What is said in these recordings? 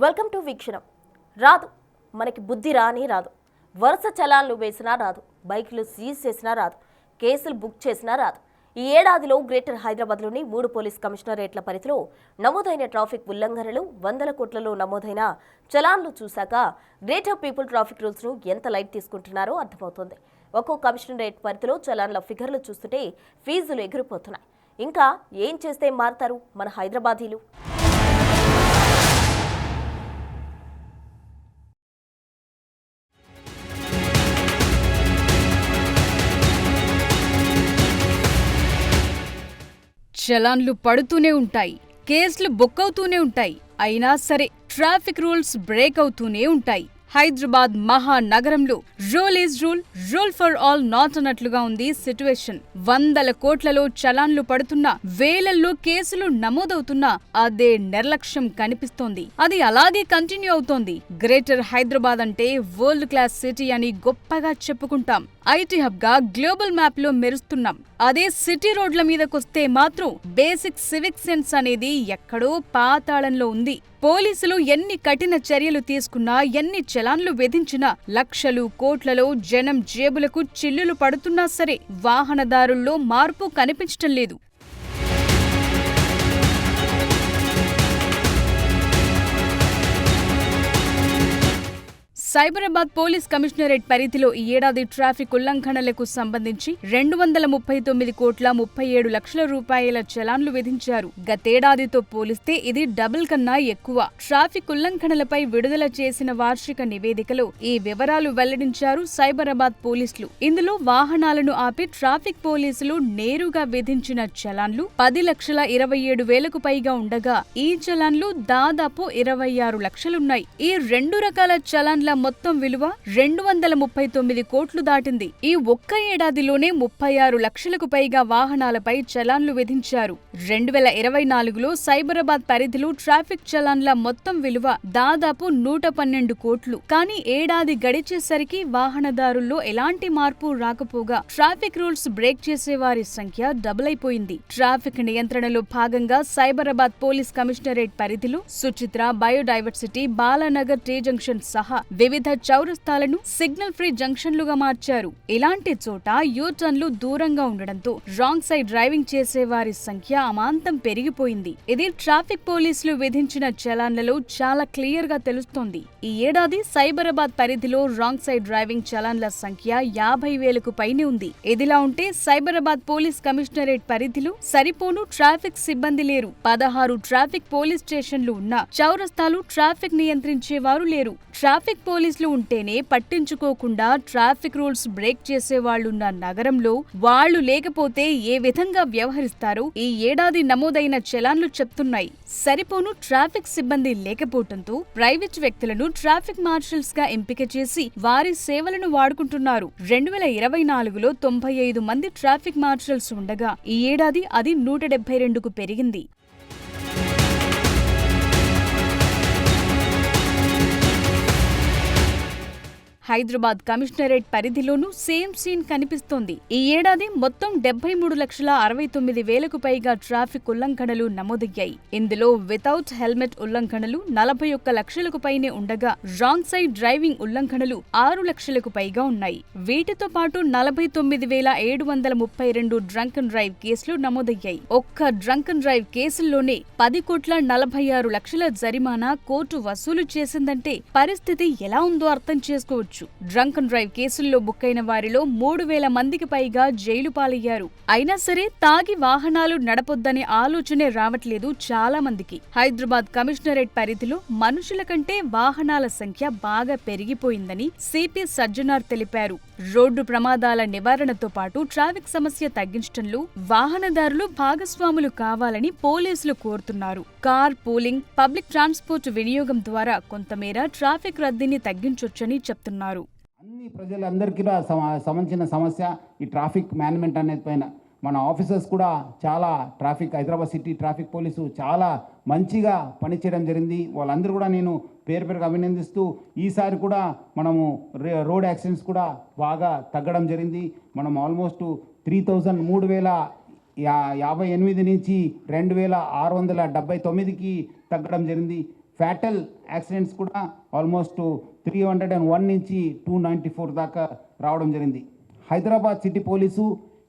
Welcome to వీక్షణం. రాదు మనకి బుద్ధి రాని రాదు. వరుస చలాన్లు వేసినా రాదు, బైకులు సీజ్ చేసినా రాదు, కేసులు బుక్ చేసినా రాదు. ఈ ఏడాదిలో గ్రేటర్ హైదరాబాద్లోని 3 పోలీస్ కమిషనరేట్ల పరిధిలో నమోదైన ట్రాఫిక్ ఉల్లంఘనలు 100 కోట్లలో నమోదైన చలాన్లు చూశాక గ్రేటర్ పీపుల్ ట్రాఫిక్ రూల్స్ను ఎంత లైట్ తీసుకుంటున్నారో అర్థమవుతోంది. ఒక్కో కమిషనరేట్ పరిధిలో చలాన్ల ఫిగర్లు చూస్తుంటే ఫీజులు ఎగిరిపోతున్నాయి. ఇంకా ఏం చేస్తే మారతారు మన హైదరాబాదీలు? చలాన్లు పడుతూనే ఉంటాయి, కేసులు బుక్ అవుతూనే ఉంటాయి. అయినా సరే ట్రాఫిక్ రూల్స్ బ్రేక్ అవుతూనే ఉంటాయి. హైదరాబాద్ మహానగరంలో rule is rule, rule for all not అన్నట్లుగా ఉంది సిట్యుయేషన్. 100 కోట్లలో చలాన్లు పడుతున్నా, వేలల్లో కేసులు నమోదవుతున్నా అదే నిర్లక్ష్యం కనిపిస్తోంది. అది అలాగే కంటిన్యూ అవుతోంది. గ్రేటర్ హైదరాబాద్ అంటే వరల్డ్ క్లాస్ సిటీ అని గొప్పగా చెప్పుకుంటాం. ఐటీ హబ్ గా గ్లోబల్ మ్యాప్ లో మెరుస్తున్నాం. అదే సిటీ రోడ్ల మీదకొస్తే మాత్రం బేసిక్ సివిక్ సెన్స్ అనేది ఎక్కడో పాతాళంలో ఉంది. పోలీసులు ఎన్ని కఠిన చర్యలు తీసుకున్నా, ఎన్ని చలాన్లు విధించినా, లక్షలు కోట్లలో జనం జేబులకు చిల్లులు పడుతున్నా సరే వాహనదారుల్లో మార్పు కనిపించటం లేదు. సైబరాబాద్ పోలీస్ కమిషనరేట్ పరిధిలో ఈ ఏడాది ట్రాఫిక్ ఉల్లంఘనలకు సంబంధించి 239 కోట్ల 37 లక్షల రూపాయల చలాన్లు విధించారు. గతేడాదితో పోలిస్తే ఇది డబుల్ కన్నా ఎక్కువ. ట్రాఫిక్ ఉల్లంఘనలపై విడుదల చేసిన వార్షిక నివేదికలో ఈ వివరాలు వెల్లడించారు సైబరాబాద్ పోలీసులు. ఇందులో వాహనాలను ఆపి ట్రాఫిక్ పోలీసులు నేరుగా విధించిన చలాన్లు 10,27,000కు పైగా ఉండగా ఈ చలాన్లు దాదాపు 26 లక్షలున్నాయి. ఈ 2 రకాల చలాన్ల మొత్తం విలువ 239 కోట్లు దాటింది. ఈ ఒక్క ఏడాదిలోనే 36 లక్షలకు పైగా వాహనాలపై చలాన్లు విధించారు. 2024లో సైబరాబాద్ పరిధిలో ట్రాఫిక్ చలాన్ల మొత్తం విలువ దాదాపు 112 కోట్లు. కానీ ఏడాది గడిచేసరికి వాహనదారుల్లో ఎలాంటి మార్పు రాకపోగా ట్రాఫిక్ రూల్స్ బ్రేక్ చేసే వారి సంఖ్య డబుల్ అయిపోయింది. ట్రాఫిక్ నియంత్రణలో భాగంగా సైబరాబాద్ పోలీస్ కమిషనరేట్ పరిధిలో Suchitra, biodiversity, Balanagar tea junction సహా వివిధ చౌరస్తాలను సిగ్నల్ ఫ్రీ జంక్షన్లుగా మార్చారు. ఇలాంటి చోట యూటర్న్లు దూరంగా ఉండడంతో రాంగ్ సైడ్ డ్రైవింగ్ చేసే వారి సంఖ్య అమాంతం పెరిగిపోయింది. ఇది ట్రాఫిక్ పోలీసులు విధించిన చలాన్లలో చాలా క్లియర్ గా తెలుస్తోంది. ఈ ఏడాది సైబరాబాద్ పరిధిలో రాంగ్ సైడ్ డ్రైవింగ్ చలాన్ల సంఖ్య 50,000కు పైనే ఉంది. ఇదిలా ఉంటే సైబరాబాద్ పోలీస్ కమిషనరేట్ పరిధిలో సరిపోను ట్రాఫిక్ సిబ్బంది లేరు. 16 ట్రాఫిక్ పోలీస్ స్టేషన్లు ఉన్నా చౌరస్తాలు ట్రాఫిక్ నియంత్రించేవారు లేరు. ట్రాఫిక్ పోలీసులు ఉంటేనే పట్టించుకోకుండా ట్రాఫిక్ రూల్స్ బ్రేక్ చేసేవాళ్లున్న నగరంలో వాళ్లు లేకపోతే ఏ విధంగా వ్యవహరిస్తారో ఈ ఏడాది నమోదైన చలాన్లు చెప్తున్నాయి. సరిపోను ట్రాఫిక్ సిబ్బంది లేకపోవడంతో ప్రైవేట్ వ్యక్తులను ట్రాఫిక్ మార్షల్స్ గా ఎంపిక చేసి వారి సేవలను వాడుకుంటున్నారు. 2024లో 95 మంది ట్రాఫిక్ మార్షల్స్ ఉండగా ఈ ఏడాది అది 172కు పెరిగింది. హైదరాబాద్ కమిషనరేట్ పరిధిలోనూ సేమ్ సీన్ కనిపిస్తోంది. ఈ ఏడాది మొత్తం 73,69,000కు పైగా ట్రాఫిక్ ఉల్లంఘనలు నమోదయ్యాయి. ఇందులో వితౌట్ హెల్మెట్ ఉల్లంఘనలు 41 లక్షలకు పైనే ఉండగా రాంగ్ సైడ్ డ్రైవింగ్ ఉల్లంఘనలు 6 లక్షలకు పైగా ఉన్నాయి. వీటితో పాటు 49,732 డ్రంక్ అండ్ డ్రైవ్ కేసులు నమోదయ్యాయి. ఒక్క డ్రంక్ అండ్ డ్రైవ్ కేసుల్లోనే 10,46 లక్షల జరిమానా కోర్టు వసూలు చేసిందంటే పరిస్థితి ఎలా ఉందో అర్థం చేసుకోవచ్చు. డ్రంక్ అండ్ డ్రైవ్ కేసుల్లో బుక్ అయిన వారిలో 3,000 మందికి పైగా జైలు పాలయ్యారు. అయినా సరే తాగి వాహనాలు నడపొద్దనే ఆలోచనే రావట్లేదు చాలా మందికి. హైదరాబాద్ కమిషనరేట్ పరిధిలో మనుషుల కంటే వాహనాల సంఖ్య బాగా పెరిగిపోయిందని సిపి సజ్జనార్ తెలిపారు. రోడ్డు ప్రమాదాల నివారణతో పాటు ట్రాఫిక్ సమస్య తగ్గించడంలో వాహనదారులు భాగస్వాములు కావాలని పోలీసులు కోరుతున్నారు. కార్ పూలింగ్, పబ్లిక్ ట్రాన్స్పోర్ట్ వినియోగం ద్వారా కొంతమేర ట్రాఫిక్ రద్దీని తగ్గించొచ్చని చెప్తున్నారు. అన్ని ప్రజలందరికీ సంబంధించిన సమస్య ఈ ట్రాఫిక్ మేనేజ్మెంట్ అనేది పైన మన ఆఫీసర్స్ కూడా చాలా హైదరాబాద్ సిటీ ట్రాఫిక్ పోలీసు చాలా మంచిగా పనిచేయడం జరిగింది. వాళ్ళందరూ కూడా నేను పేరుగా అభినందిస్తూ ఈసారి కూడా మనము రోడ్ యాక్సిడెంట్స్ కూడా బాగా తగ్గడం జరిగింది. మనం ఆల్మోస్ట్ 3,058 నుంచి 2,679కి తగ్గడం జరిగింది. ఫ్యాటల్ యాక్సిడెంట్స్ కూడా ఆల్మోస్ట్ 301 నుంచి 294 దాకా రావడం జరిగింది. హైదరాబాద్ సిటీ పోలీసు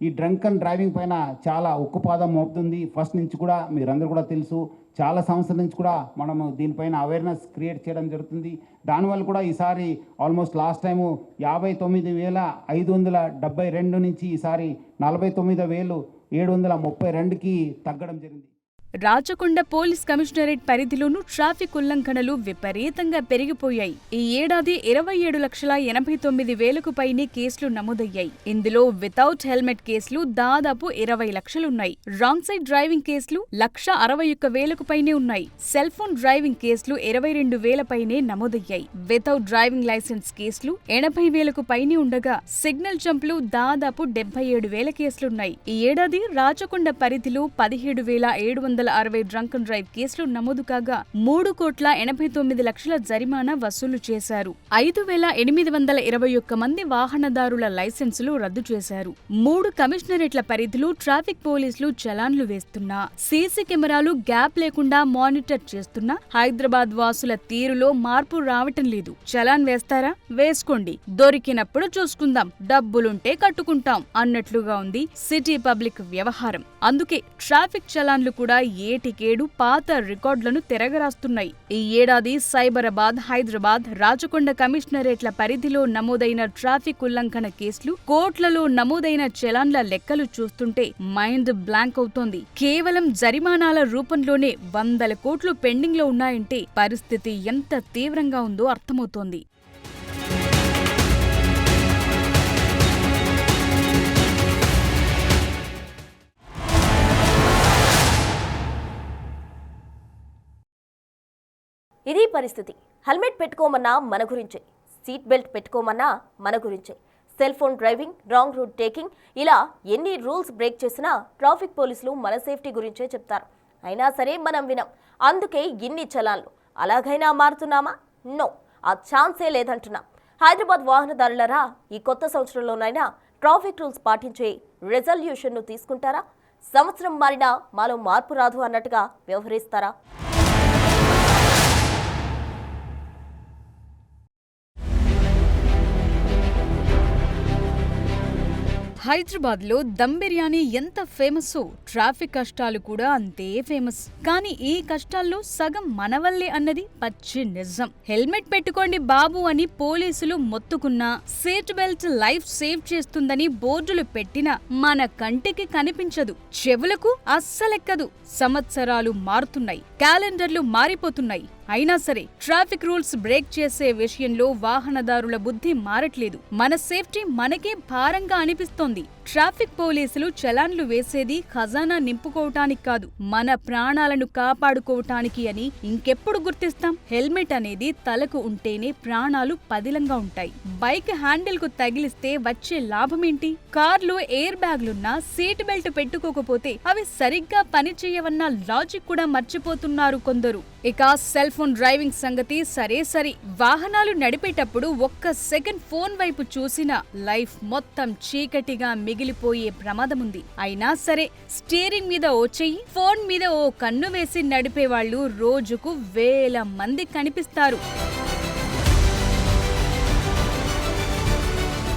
ఈ డ్రంక్ అండ్ డ్రైవింగ్ పైన చాలా ఉక్కుపాదం మోపుతుంది. ఫస్ట్ నుంచి కూడా మీరందరూ కూడా తెలుసు, చాలా సంవత్సరాల నుంచి కూడా మనము దీనిపైన అవేర్నెస్ క్రియేట్ చేయడం జరుగుతుంది. దానివల్ల కూడా ఈసారి ఆల్మోస్ట్ లాస్ట్ టైము 59,572 నుంచి ఈసారి 49,732కి తగ్గడం జరిగింది. రాచకొండ పోలీస్ కమిషనరేట్ పరిధిలోనూ ట్రాఫిక్ ఉల్లంఘనలు విపరీతంగా పెరిగిపోయాయి. ఈ ఏడాది 27,89,000కు పైనే కేసులు నమోదయ్యాయి. ఇందులో వితౌట్ హెల్మెట్ కేసులు దాదాపు 20 లక్షలున్నాయి. రాంగ్ సైడ్ డ్రైవింగ్ కేసులు 1,61,000కు పైనే ఉన్నాయి. సెల్ ఫోన్ డ్రైవింగ్ కేసులు 22,000 పైనే నమోదయ్యాయి. వితౌట్ డ్రైవింగ్ లైసెన్స్ కేసులు 80,000కు పైనే ఉండగా సిగ్నల్ జంప్లు దాదాపు 77,000 కేసులున్నాయి. ఈ ఏడాది రాచకొండ పరిధిలో 17,760 డ్రంక్ అండ్ డ్రైవ్ కేసులు నమోదు కాగా 3,89,00,000 జరిమానా వసూలు చేశారు. 5,821 మంది వాహనదారుల లైసెన్సులు రద్దు చేశారు. 3 కమిషనరేట్ల పరిధిలో ట్రాఫిక్ పోలీసులు చలాన్లు వేస్తున్నా, సీసీ కెమెరాలు గ్యాప్ లేకుండా మానిటర్ చేస్తున్నా హైదరాబాద్ వాసుల తీరులో మార్పు రావటం లేదు. చలాన్ వేస్తారా? వేసుకోండి, దొరికినప్పుడు చూసుకుందాం, డబ్బులుంటే కట్టుకుంటాం అన్నట్లుగా ఉంది సిటీ పబ్లిక్ వ్యవహారం. అందుకే ట్రాఫిక్ చలాన్లు కూడా ఏటికేడు పాత రికార్డులను తిరగరాస్తున్నాయి. ఈ ఏడాది సైబరాబాద్, హైదరాబాద్, రాచకొండ కమిషనరేట్ల పరిధిలో నమోదైన ట్రాఫిక్ ఉల్లంఘన కేసులు, కోట్లలో నమోదైన చలాన్ల లెక్కలు చూస్తుంటే మైండ్ బ్లాంక్ అవుతోంది. కేవలం జరిమానాల రూపంలోనే 100 కోట్లు పెండింగ్ లో ఉన్నాయంటే పరిస్థితి ఎంత తీవ్రంగా ఉందో అర్థమవుతోంది. ఇది పరిస్థితి. హెల్మెట్ పెట్టుకోమన్నా మన గురించే, సీట్ బెల్ట్ పెట్టుకోమన్నా మన గురించే, cell phone driving, wrong route taking, ఇలా ఎన్ని రూల్స్ బ్రేక్ చేసినా ట్రాఫిక్ పోలీసులు మన సేఫ్టీ గురించే చెప్తారు. అయినా సరే మనం వినం. అందుకే ఇన్ని చలాన్లు. అలాగైనా మారుతున్నామా? నో, ఆ ఛాన్సే లేదంటున్నాం. హైదరాబాద్ వాహనదారులరా, ఈ కొత్త సంవత్సరంలోనైనా ట్రాఫిక్ రూల్స్ పాటించే రెజల్యూషన్ను తీసుకుంటారా? సంవత్సరం మారినా మాలో మార్పు రాదు అన్నట్టుగా వ్యవహరిస్తారా? హైదరాబాద్ లో దమ్ బిర్యానీ ఎంత ఫేమస్సో ట్రాఫిక్ కష్టాలు కూడా అంతే ఫేమస్. కానీ ఈ కష్టాల్లో సగం మనవల్లే అన్నది పచ్చి నిజం. హెల్మెట్ పెట్టుకోండి బాబు అని పోలీసులు మొత్తుకున్నా, సీట్ బెల్ట్ లైఫ్ సేవ్ చేస్తుందని బోర్డులు పెట్టినా మన కంటికి కనిపించదు, చెవులకు అస్సలెక్కదు. సంవత్సరాలు మారుతున్నాయి, క్యాలెండర్లు మారిపోతున్నాయి. అయినా సరే ట్రాఫిక్ రూల్స్ బ్రేక్ చేసే విషయంలో వాహనదారుల బుద్ధి మారట్లేదు. మన సేఫ్టీ మనకే భారంగా అనిపిస్తోంది. ట్రాఫిక్ పోలీసులు చలాన్లు వేసేది ఖజానా నింపుకోవటానికి కాదు, మన ప్రాణాలను కాపాడుకోవటానికి అని ఇంకెప్పుడు గుర్తిస్తాం? హెల్మెట్ అనేది తలకు ఉంటేనే ప్రాణాలు పదిలంగా ఉంటాయి. బైక్ హ్యాండిల్ కు తగిలిస్తే వచ్చే లాభమేంటి? కార్లో ఎయిర్ బ్యాగ్లున్నా సీట్ బెల్ట్ పెట్టుకోకపోతే అవి సరిగ్గా పనిచేయవన్న లాజిక్ కూడా మర్చిపోతున్నారు కొందరు. ఇక సెల్ ఫోన్ డ్రైవింగ్ సంగతి సరే, వాహనాలు నడిపేటప్పుడు ఒక్క సెకండ్ ఫోన్ వైపు చూసినా లైఫ్ మొత్తం చీకటిగా మిగిలిపోయే ప్రమాదముంది. అయినా సరే స్టీరింగ్ మీద ఓ చెయ్యి, ఫోన్ మీద ఓ కన్ను వేసి నడిపేవాళ్లు రోజుకు వేల మంది కనిపిస్తారు.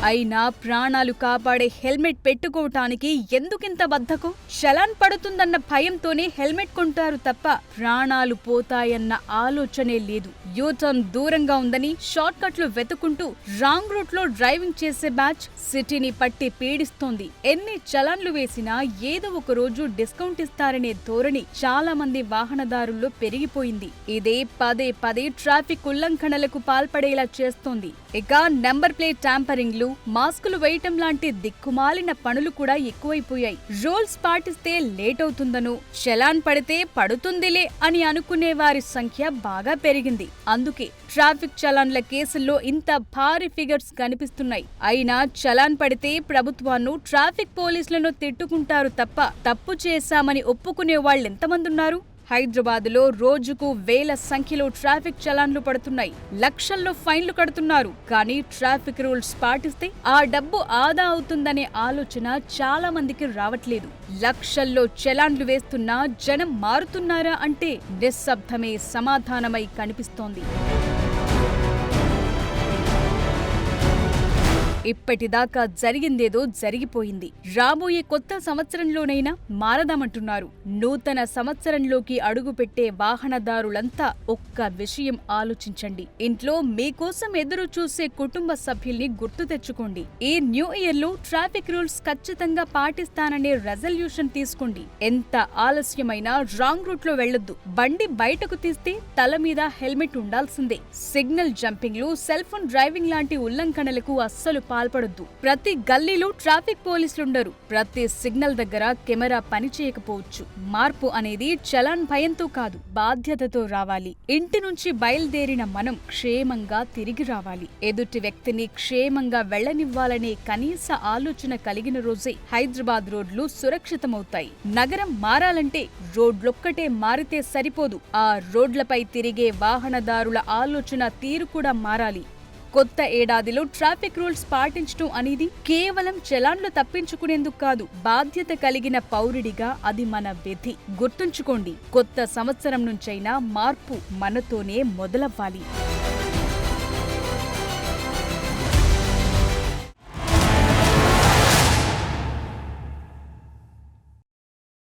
అయినా ప్రాణాలు కాపాడే హెల్మెట్ పెట్టుకోవటానికి ఎందుకింత బద్ధకం? చలాన్ పడుతుందన్న భయంతోనే హెల్మెట్ కొంటారు తప్ప ప్రాణాలు పోతాయన్న ఆలోచనే లేదు. యూటర్న్ దూరంగా ఉందని షార్ట్ కట్లు వెతుకుంటూ రాంగ్ రూట్ లో డ్రైవింగ్ చేసే బ్యాచ్ సిటీని పట్టి పీడిస్తోంది. ఎన్ని చలాన్లు వేసినా ఏదో ఒక రోజు డిస్కౌంట్ ఇస్తారనే ధోరణి చాలా మంది వాహనదారుల్లో పెరిగిపోయింది. ఇదే పదే పదే ట్రాఫిక్ ఉల్లంఘనలకు పాల్పడేలా చేస్తోంది. ఇక నెంబర్ ప్లేట్ ట్యాంపరింగ్లు, మాస్కులు వేయటం లాంటి దిక్కుమాలిన పనులు కూడా ఎక్కువైపోయాయి. రూల్స్ పాటిస్తే లేట్ అవుతుందనో, చలాన్ పడితే పడుతుందిలే అని అనుకునే వారి సంఖ్య బాగా పెరిగింది. అందుకే ట్రాఫిక్ చలాన్ల కేసుల్లో ఇంత భారీ ఫిగర్స్ కనిపిస్తున్నాయి. అయినా చలాన్ పడితే ప్రభుత్వాన్ని, ట్రాఫిక్ పోలీసులను తిట్టుకుంటారు తప్ప తప్పు చేశామని ఒప్పుకునే వాళ్ళెంతమందున్నారు? హైదరాబాద్లో రోజుకు వేల సంఖ్యలో ట్రాఫిక్ చలాన్లు పడుతున్నాయి, లక్షల్లో ఫైన్లు కడుతున్నారు. కానీ ట్రాఫిక్ రూల్స్ పాటిస్తే ఆ డబ్బు ఆదా అవుతుందనే ఆలోచన చాలా మందికి రావట్లేదు. లక్షల్లో చలాన్లు వేస్తున్నా జనం మారుతున్నారా అంటే నిశ్శబ్దమే సమాధానమై కనిపిస్తోంది. ఇప్పటిదాకా జరిగిందేదో జరిగిపోయింది. రాబోయే కొత్త సంవత్సరంలోనైనా మారదామంటున్నారు. నూతన సంవత్సరంలోకి అడుగుపెట్టే వాహనదారులంతా ఒక్క విషయం ఆలోచించండి. ఇంట్లో మీకోసం ఎదురు చూసే కుటుంబ సభ్యుల్ని గుర్తు తెచ్చుకోండి. ఈ న్యూ ఇయర్ లో ట్రాఫిక్ రూల్స్ ఖచ్చితంగా పాటిస్తాననే రెజల్యూషన్ తీసుకోండి. ఎంత ఆలస్యమైనా రాంగ్ రూట్ లో వెళ్లొద్దు. బండి బయటకు తీస్తే తల మీద హెల్మెట్ ఉండాల్సిందే. సిగ్నల్ జంపింగ్లు, సెల్ ఫోన్ డ్రైవింగ్ లాంటి ఉల్లంఘనలకు అస్సలు పాల్పడొద్దు. ప్రతి గల్లీలో ట్రాఫిక్ పోలీసులుండరు. ప్రతి సిగ్నల్ దగ్గర కెమెరా పనిచేయకపోవచ్చు. మార్పు అనేది చలాన్ భయంతో కాదు, బాధ్యతతో రావాలి. ఇంటి నుంచి బయలుదేరిన మనం క్షేమంగా తిరిగి రావాలి. ఎదుటి వ్యక్తిని క్షేమంగా వెళ్లనివ్వాలనే కనీస ఆలోచన కలిగిన రోజే హైదరాబాద్ రోడ్లు సురక్షితమవుతాయి. నగరం మారాలంటే రోడ్లొక్కటే మారితే సరిపోదు. ఆ రోడ్లపై తిరిగే వాహనదారుల ఆలోచన తీరు కూడా మారాలి. కొత్త ఏడాదిలో ట్రాఫిక్ రూల్స్ పాటించడం అనేది కేవలం చలాన్లు తప్పించుకునేందుకు కాదు, బాధ్యత కలిగిన పౌరుడిగా అది మన విధి. గుర్తుంచుకోండి, కొత్త సంవత్సరం నుంచైనా మార్పు మనతోనే మొదలవ్వాలి.